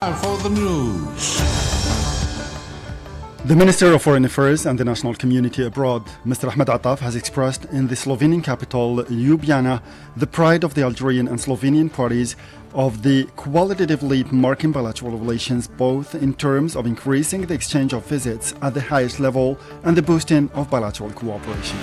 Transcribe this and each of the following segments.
For the news. The Minister of Foreign Affairs and the National Community Abroad, Mr. Ahmed Attaf, has expressed in the Slovenian capital, Ljubljana, the pride of the Algerian and Slovenian parties of the qualitative leap marking bilateral relations, both in terms of increasing the exchange of visits at the highest level and the boosting of bilateral cooperation.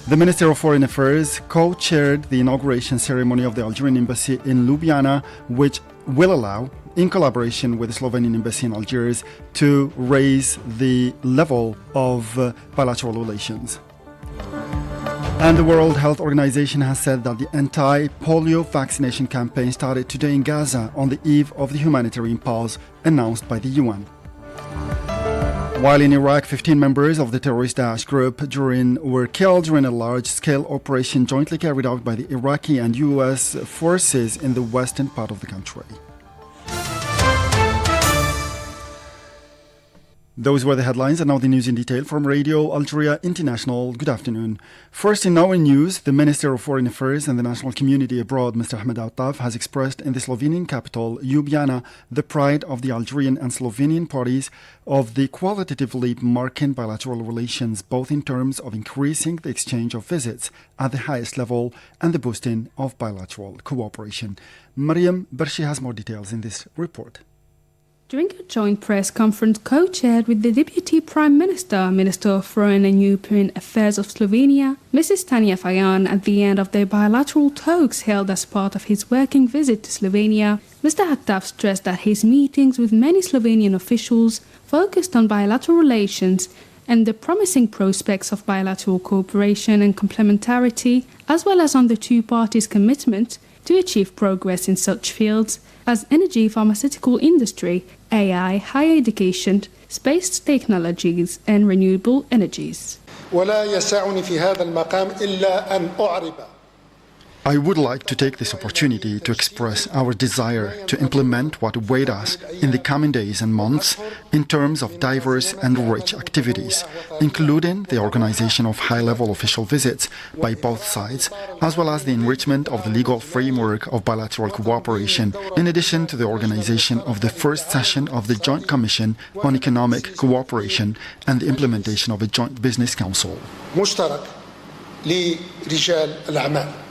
The Minister of Foreign Affairs co-chaired the inauguration ceremony of the Algerian embassy in Ljubljana, which will allow, in collaboration with the Slovenian embassy in Algiers, to raise the level of bilateral relations. And the World Health Organization has said that the anti-polio vaccination campaign started today in Gaza on the eve of the humanitarian pause announced by the UN. While in Iraq, 15 members of the terrorist Daesh group were killed during a large-scale operation jointly carried out by the Iraqi and US forces in the western part of the country. Those were the headlines, and now the news in detail from Radio Algeria International. Good afternoon. First, in our news, the Minister of Foreign Affairs and the National Community Abroad, Mr. Ahmed Attaf, has expressed in the Slovenian capital, Ljubljana, the pride of the Algerian and Slovenian parties of the qualitative leap marking bilateral relations, both in terms of increasing the exchange of visits at the highest level and the boosting of bilateral cooperation. Mariam Bershi has more details in this report. During a joint press conference co-chaired with the Deputy Prime Minister, Minister of Foreign and European Affairs of Slovenia, Mrs. Tanja Fajon, at the end of their bilateral talks held as part of his working visit to Slovenia, Mr. Attaf stressed that his meetings with many Slovenian officials focused on bilateral relations and the promising prospects of bilateral cooperation and complementarity, as well as on the two parties' commitment to achieve progress in such fields as energy, pharmaceutical industry, AI, higher education, space technologies and renewable energies. ولا يسعني في هذا المقام إلا أن أعرب I would like to take this opportunity to express our desire to implement what await us in the coming days and months in terms of diverse and rich activities, including the organization of high-level official visits by both sides, as well as the enrichment of the legal framework of bilateral cooperation, in addition to the organization of the first session of the Joint Commission on Economic Cooperation and the implementation of a Joint Business Council. مشترك لرجال الأعمال.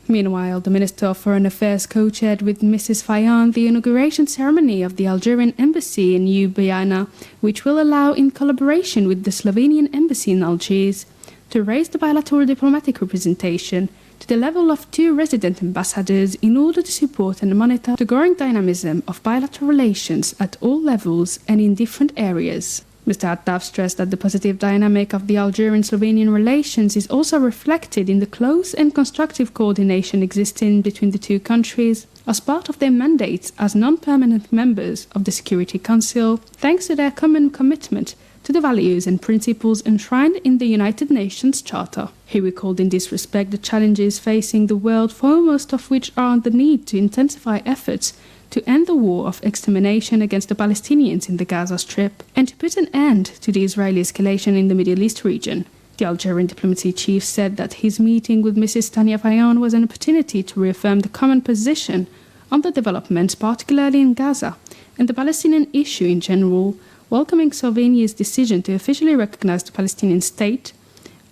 Meanwhile, the Minister of Foreign Affairs co-chaired with Mrs. Fajon the inauguration ceremony of the Algerian embassy in Ljubljana, which will allow, in collaboration with the Slovenian embassy in Algiers, to raise the bilateral diplomatic representation to the level of 2 resident ambassadors in order to support and monitor the growing dynamism of bilateral relations at all levels and in different areas. Mr. Attaf stressed that the positive dynamic of the Algerian-Slovenian relations is also reflected in the close and constructive coordination existing between the two countries as part of their mandates as non-permanent members of the Security Council, thanks to their common commitment to the values and principles enshrined in the United Nations Charter. He recalled in this respect the challenges facing the world, foremost of which are the need to intensify efforts to end the war of extermination against the Palestinians in the Gaza Strip and to put an end to the Israeli escalation in the Middle East region. The Algerian diplomacy chief said that his meeting with Mrs. Tanja Fajon was an opportunity to reaffirm the common position on the developments, particularly in Gaza, and the Palestinian issue in general, welcoming Slovenia's decision to officially recognize the Palestinian state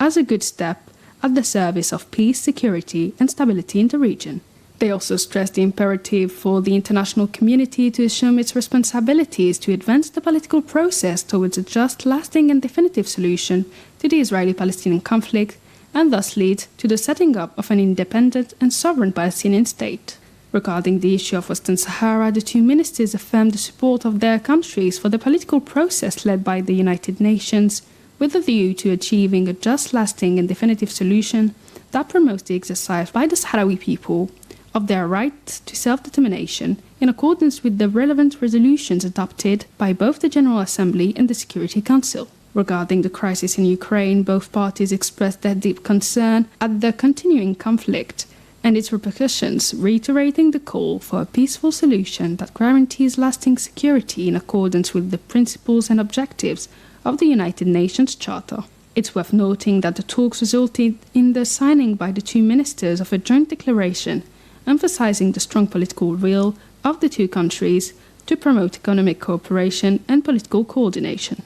as a good step at the service of peace, security and stability in the region. They also stressed the imperative for the international community to assume its responsibilities to advance the political process towards a just, lasting and definitive solution to the Israeli-Palestinian conflict and thus lead to the setting up of an independent and sovereign Palestinian state. Regarding the issue of Western Sahara, the two ministers affirmed the support of their countries for the political process led by the United Nations, with a view to achieving a just, lasting and definitive solution that promotes the exercise by the Sahrawi people of their right to self-determination in accordance with the relevant resolutions adopted by both the General Assembly and the Security Council. Regarding the crisis in Ukraine, both parties expressed their deep concern at the continuing conflict and its repercussions, reiterating the call for a peaceful solution that guarantees lasting security in accordance with the principles and objectives of the United Nations Charter. It's worth noting that the talks resulted in the signing by the two ministers of a joint declaration emphasizing the strong political will of the two countries to promote economic cooperation and political coordination.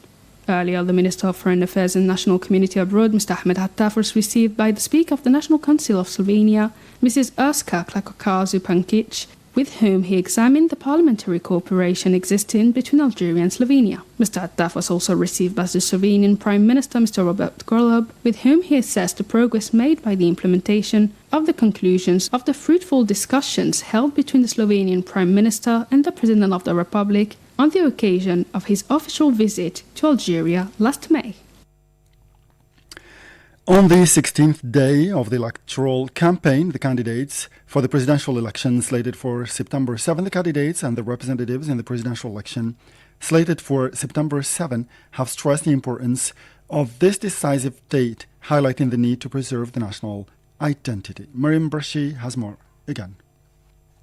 Earlier, the Minister of Foreign Affairs and National Community Abroad, Mr. Ahmed Attaf, was received by the Speaker of the National Council of Slovenia, Mrs. Urska Klakokazu-Pankic, with whom he examined the parliamentary cooperation existing between Algeria and Slovenia. Mr. Attaf was also received by the Slovenian Prime Minister, Mr. Robert Golob, with whom he assessed the progress made by the implementation of the conclusions of the fruitful discussions held between the Slovenian Prime Minister and the President of the Republic on the occasion of his official visit to Algeria last May. On the 16th day of the electoral campaign, the candidates for the presidential election slated for September 7, the candidates and the representatives in the presidential election slated for September 7 have stressed the importance of this decisive date, highlighting the need to preserve the national identity. Miriam Brashi has more again.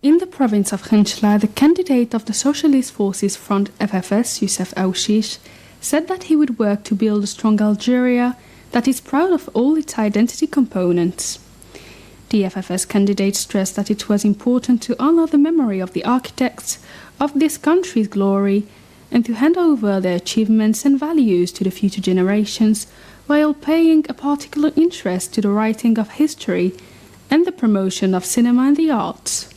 In the province of Khenchla, the candidate of the Socialist Forces Front FFS, Youssef Aouchiche, said that he would work to build a strong Algeria that is proud of all its identity components. The FFS candidate stressed that it was important to honor the memory of the architects of this country's glory and to hand over their achievements and values to the future generations, while paying a particular interest to the writing of history and the promotion of cinema and the arts.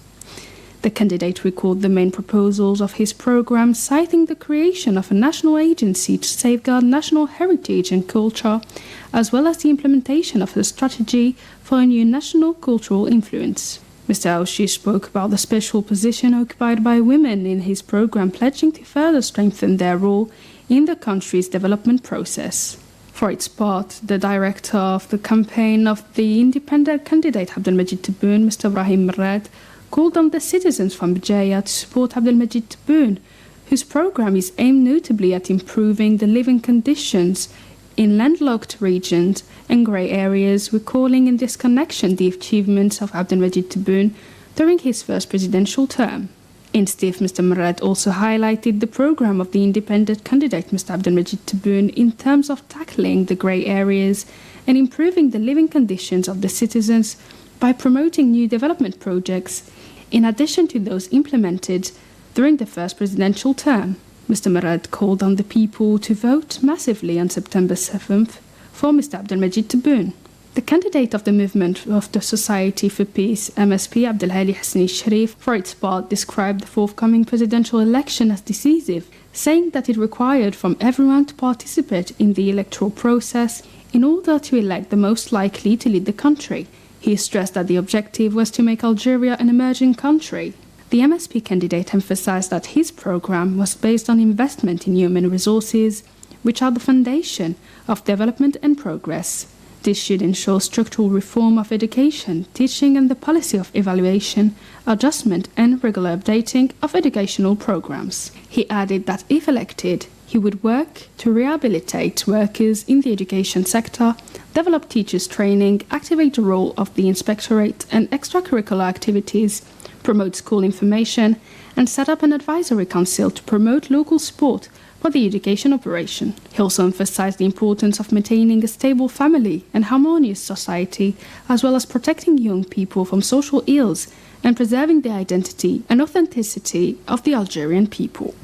The candidate recalled the main proposals of his program, citing the creation of a national agency to safeguard national heritage and culture, as well as the implementation of a strategy for a new national cultural influence. Mr. Aouchiche spoke about the special position occupied by women in his program, pledging to further strengthen their role in the country's development process. For its part, the director of the campaign of the independent candidate Abdelmajid Tebboune, Mr. Brahim Merad, called on the citizens from Bejaia to support Abdelmajid Tebboune, whose program is aimed notably at improving the living conditions in landlocked regions and grey areas, recalling in this connection the achievements of Abdelmajid Tebboune during his first presidential term. Instead, Mr. Merad also highlighted the program of the independent candidate Mr. Abdelmajid Tebboune in terms of tackling the grey areas and improving the living conditions of the citizens by promoting new development projects, in addition to those implemented during the first presidential term. Mr. Merad called on the people to vote massively on September 7th for Mr. Abdelmajid Tebboune. The candidate of the Movement of the Society for Peace, MSP, Abdelhali Hasni Sharif, for its part, described the forthcoming presidential election as decisive, saying that it required from everyone to participate in the electoral process in order to elect the most likely to lead the country. He stressed that the objective was to make Algeria an emerging country. The MSP candidate emphasized that his program was based on investment in human resources, which are the foundation of development and progress. This should ensure structural reform of education, teaching, and the policy of evaluation, adjustment, and regular updating of educational programs. He added that if elected, he would work to rehabilitate workers in the education sector, develop teachers' training, activate the role of the inspectorate and extracurricular activities, promote school information, and set up an advisory council to promote local support for the education operation. He also emphasized the importance of maintaining a stable family and harmonious society, as well as protecting young people from social ills and preserving the identity and authenticity of the Algerian people.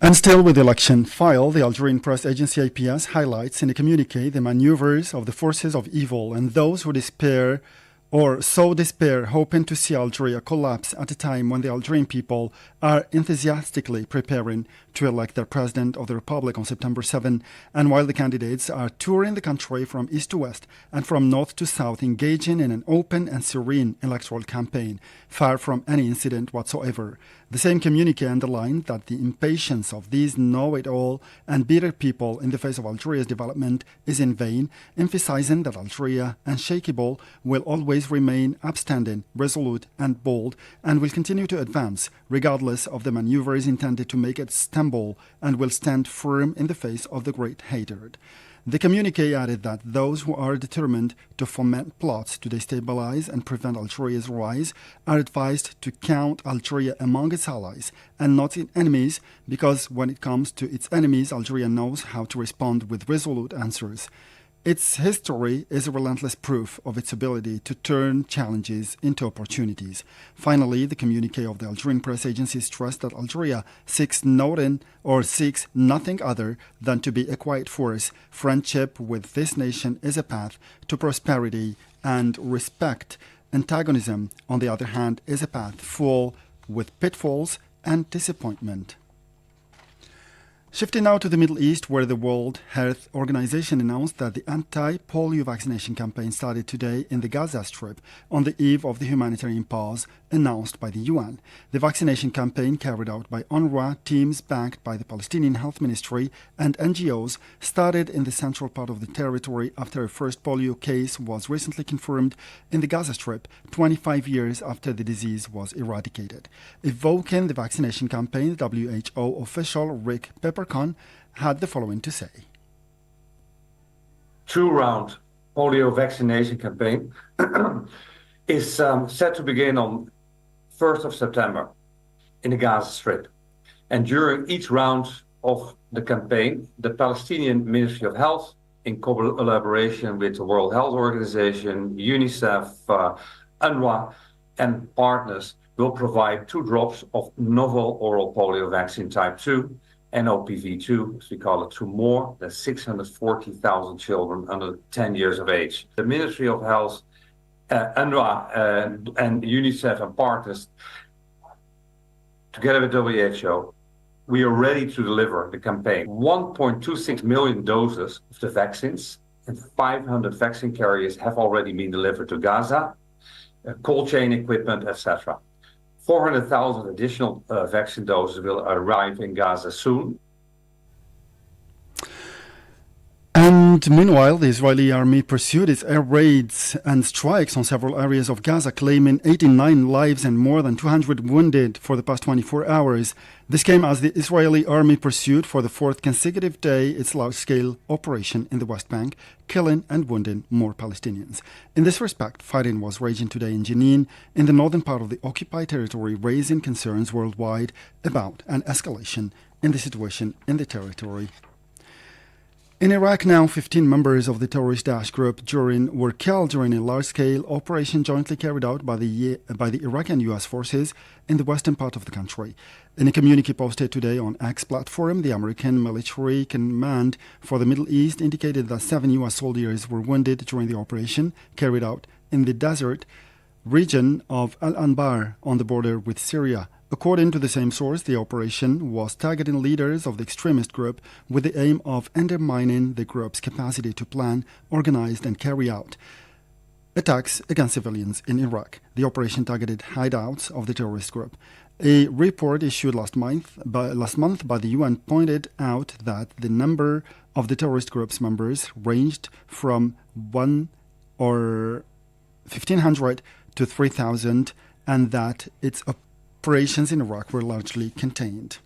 And still with the election file, the Algerian press agency APS highlights in a communique the maneuvers of the forces of evil and those who despair or sow despair, hoping to see Algeria collapse at a time when the Algerian people are enthusiastically preparing to elect their president of the Republic on September 7, and while the candidates are touring the country from east to west and from north to south, engaging in an open and serene electoral campaign, far from any incident whatsoever. The same communique underlined that the impatience of these know-it-all and bitter people in the face of Algeria's development is in vain, emphasizing that Algeria, unshakable, will always remain upstanding, resolute, and bold, and will continue to advance, regardless of the maneuvers intended to make it stumble, and will stand firm in the face of the great hatred. The communique added that those who are determined to foment plots to destabilize and prevent Algeria's rise are advised to count Algeria among its allies and not its enemies, because when it comes to its enemies, Algeria knows how to respond with resolute answers. Its history is a relentless proof of its ability to turn challenges into opportunities. Finally, the communique of the Algerian press agency stressed that Algeria seeks nothing other than to be a quiet force. Friendship with this nation is a path to prosperity and respect. Antagonism, on the other hand, is a path full with pitfalls and disappointment. Shifting now to the Middle East, where the World Health Organization announced that the anti-polio vaccination campaign started today in the Gaza Strip on the eve of the humanitarian pause announced by the UN. The vaccination campaign, carried out by UNRWA teams backed by the Palestinian Health Ministry and NGOs, started in the central part of the territory after a first polio case was recently confirmed in the Gaza Strip, 25 years after the disease was eradicated. Evoking the vaccination campaign, WHO official Rick Peppercorn had the following to say. Two-round polio vaccination campaign is set to begin on 1st of September in the Gaza Strip. And during each round of the campaign, the Palestinian Ministry of Health, in collaboration with the World Health Organization, UNICEF, UNRWA, and partners, will provide 2 drops of novel oral polio vaccine type 2, NOPV2, as we call it, to more than 640,000 children under 10 years of age. The Ministry of Health, UNRWA, and UNICEF and partners, together with WHO, we are ready to deliver the campaign. 1.26 million doses of the vaccines and 500 vaccine carriers have already been delivered to Gaza, cold chain equipment, etc. 400,000 additional vaccine doses will arrive in Gaza soon. And meanwhile, the Israeli army pursued its air raids and strikes on several areas of Gaza, claiming 89 lives and more than 200 wounded for the past 24 hours. This came as the Israeli army pursued for the 4th consecutive day its large-scale operation in the West Bank, killing and wounding more Palestinians. In this respect, fighting was raging today in Jenin, in the northern part of the occupied territory, raising concerns worldwide about an escalation in the situation in the territory. In Iraq now, 15 members of the terrorist Daesh group were killed during a large-scale operation jointly carried out by the Iraqi and U.S. forces in the western part of the country. In a communique posted today on X platform, the American Military Command for the Middle East indicated that 7 U.S. soldiers were wounded during the operation carried out in the desert region of Al-Anbar on the border with Syria. According to the same source, the operation was targeting leaders of the extremist group with the aim of undermining the group's capacity to plan, organize, and carry out attacks against civilians in Iraq. The operation targeted hideouts of the terrorist group. A report issued last month by the UN pointed out that the number of the terrorist group's members ranged from 1,500 to 3,000, and that its operations in Iraq were largely contained.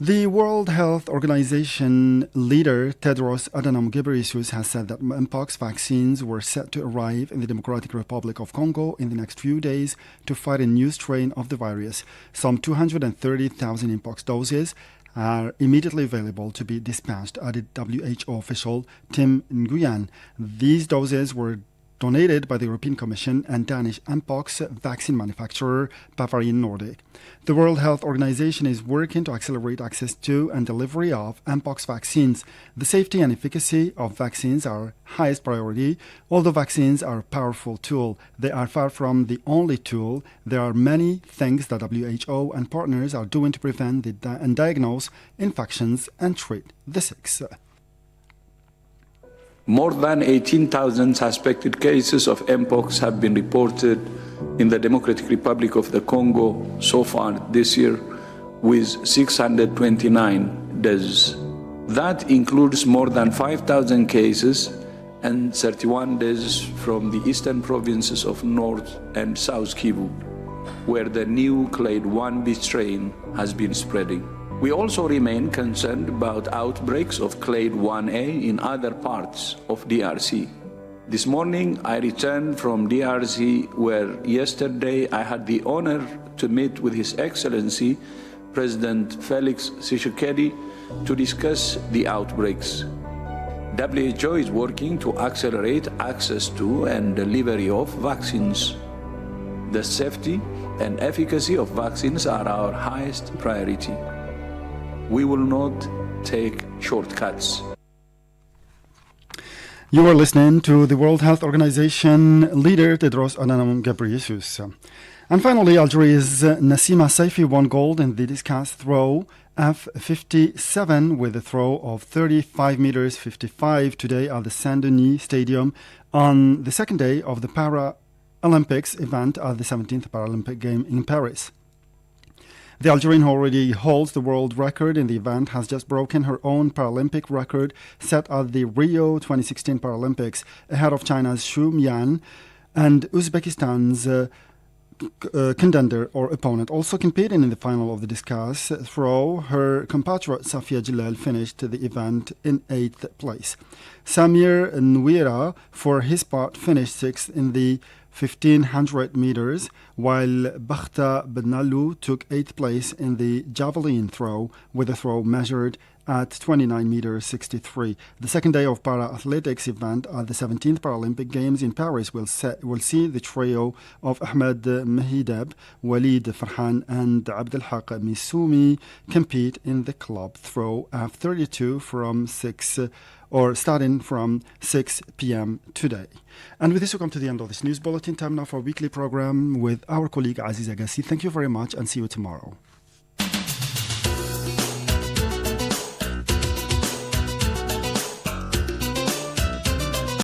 The World Health Organization leader Tedros Adhanom Ghebreyesus has said that Mpox vaccines were set to arrive in the Democratic Republic of Congo in the next few days to fight a new strain of the virus. Some 230,000 Mpox doses are immediately available to be dispatched, added WHO official Tim Nguyen. These doses were donated by the European Commission and Danish Mpox vaccine manufacturer Bavarian Nordic. The World Health Organization is working to accelerate access to and delivery of Mpox vaccines. The safety and efficacy of vaccines are highest priority. Although vaccines are a powerful tool, they are far from the only tool. There are many things that WHO and partners are doing to prevent and diagnose infections and treat the sick. More than 18,000 suspected cases of Mpox have been reported in the Democratic Republic of the Congo so far this year, with 629 deaths. That includes more than 5,000 cases and 31 deaths from the eastern provinces of North and South Kivu, where the new Clade 1b strain has been spreading. We also remain concerned about outbreaks of Clade 1a in other parts of DRC. This morning, I returned from DRC, where yesterday I had the honor to meet with His Excellency, President Felix Tshisekedi, to discuss the outbreaks. WHO is working to accelerate access to and delivery of vaccines. The safety and efficacy of vaccines are our highest priority. We will not take shortcuts. You are listening to the World Health Organization leader Tedros Adhanom Ghebreyesus. And finally, Algeria's Nassima Saifi won gold in the discus throw F57 with a throw of 35 meters 55 today at the Saint-Denis Stadium on the second day of the Paralympics event at the 17th Paralympic Game in Paris. The Algerian, who already holds the world record in the event, has just broken her own Paralympic record set at the Rio 2016 Paralympics ahead of China's Xu Mian and Uzbekistan's contender or opponent. Also competing in the final of the discus throw, her compatriot Safia Jalal finished the event in 8th place. Samir Nwira, for his part, finished 6th in the 1500 meters, while Bakhta Benalou took 8th place in the javelin throw with a throw measured at 29 meters 63. The second day of para-athletics event at the 17th Paralympic Games in Paris will see the trio of Ahmed Mahidab, Walid Farhan and Abdelhaq Missoumi compete in the club throw F32 from starting from 6 p.m. today. And with this, we come to the end of this news bulletin. Time now for our weekly program with our colleague Aziz Agassi. Thank you very much and see you tomorrow.